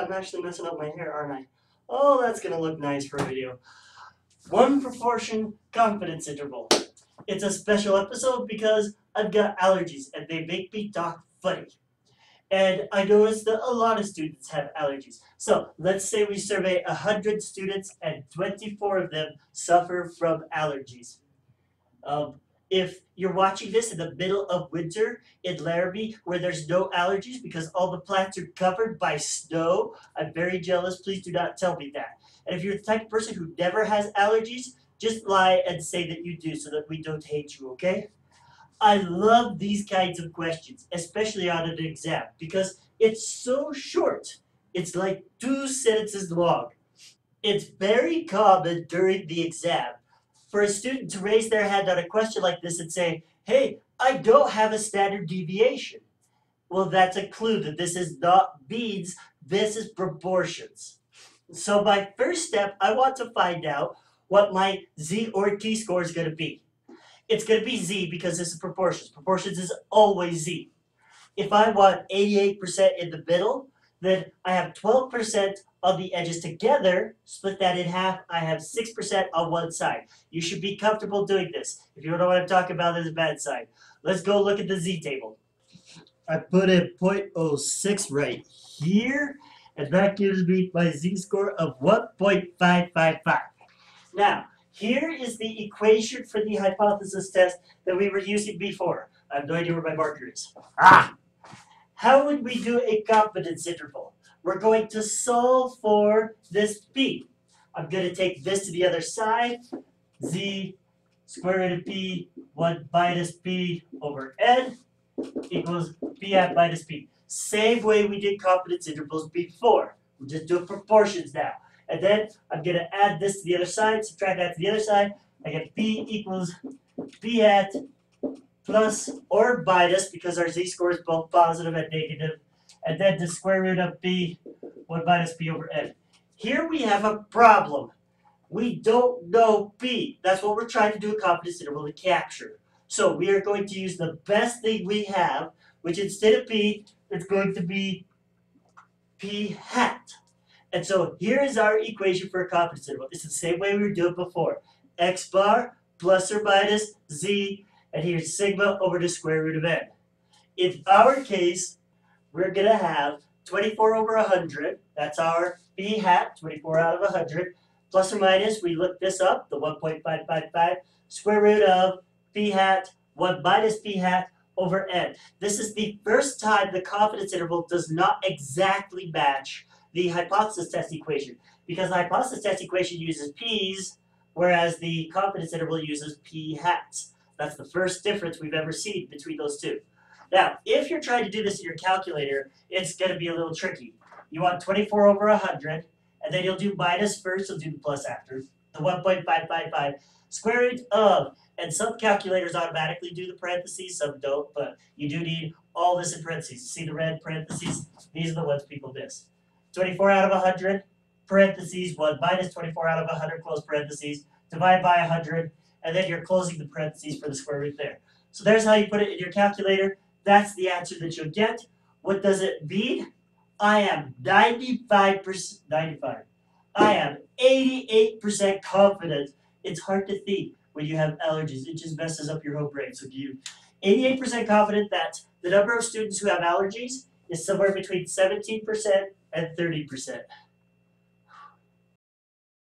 I'm actually messing up my hair, aren't I? Oh, that's gonna look nice for a video. One proportion confidence interval. It's a special episode because I've got allergies and they make me talk funny. And I noticed that a lot of students have allergies. So let's say we survey 100 students and 24 of them suffer from allergies. Um, if you're watching this in the middle of winter in Larrabee where there's no allergies because all the plants are covered by snow, I'm very jealous. Please do not tell me that. And if you're the type of person who never has allergies, just lie and say that you do so that we don't hate you, okay? I love these kinds of questions, especially on an exam, because it's so short. It's like 2 sentences long. It's very common during the exam for a student to raise their hand on a question like this and say, hey, I don't have a standard deviation. Well, that's a clue that this is not beans, this is proportions. So my first step, I want to find out what my z or t score is going to be. It's going to be z because this is proportions. Proportions is always z. If I want 88% in the middle, then I have 12% on the edges together. Split that in half. I have 6% on one side. You should be comfortable doing this. If you don't know what I'm talking about, there's a bad side. Let's go look at the z table. I put in 0.06 right here, and that gives me my z-score of 1.555. Now, here is the equation for the hypothesis test that we were using before. I have no idea where my marker is. How would we do a confidence interval? We're going to solve for this p. I'm going to take this to the other side. Z square root of p, 1 minus p over n equals p hat minus p. Same way we did confidence intervals before. We're just doing proportions now. And then I'm going to add this to the other side, subtract that to the other side. I get p equals p hat plus or minus, because our z-score is both positive and negative, and then the square root of b, 1 minus b over n. Here we have a problem. We don't know b. That's what we're trying to do a confidence interval to capture. So we are going to use the best thing we have, which instead of p, it's going to be p hat. And so here is our equation for a confidence interval. It's the same way we were doing before. X bar plus or minus z, and here's sigma over the square root of n. In our case, we're going to have 24 over 100. That's our b hat, 24 out of 100. Plus or minus, we looked this up, the 1.555, square root of b hat, 1 minus b hat over n. This is the first time the confidence interval does not exactly match the hypothesis test equation, because the hypothesis test equation uses p's, whereas the confidence interval uses p hats. That's the first difference we've ever seen between those two. Now, if you're trying to do this in your calculator, it's going to be a little tricky. You want 24 over 100, and then you'll do minus first, you'll do the plus after, the 1.555, square root of, and some calculators automatically do the parentheses, some don't, but you do need all this in parentheses. See the red parentheses? These are the ones people miss. 24 out of 100, parentheses, 1 minus 24 out of 100, close parentheses, divide by 100, and then you're closing the parentheses for the square root there. So there's how you put it in your calculator. That's the answer that you'll get. What does it mean? I am 95%, 95. I am 88% confident. It's hard to think when you have allergies. It just messes up your whole brain. So you 88% confident that the number of students who have allergies is somewhere between 17% and 30%.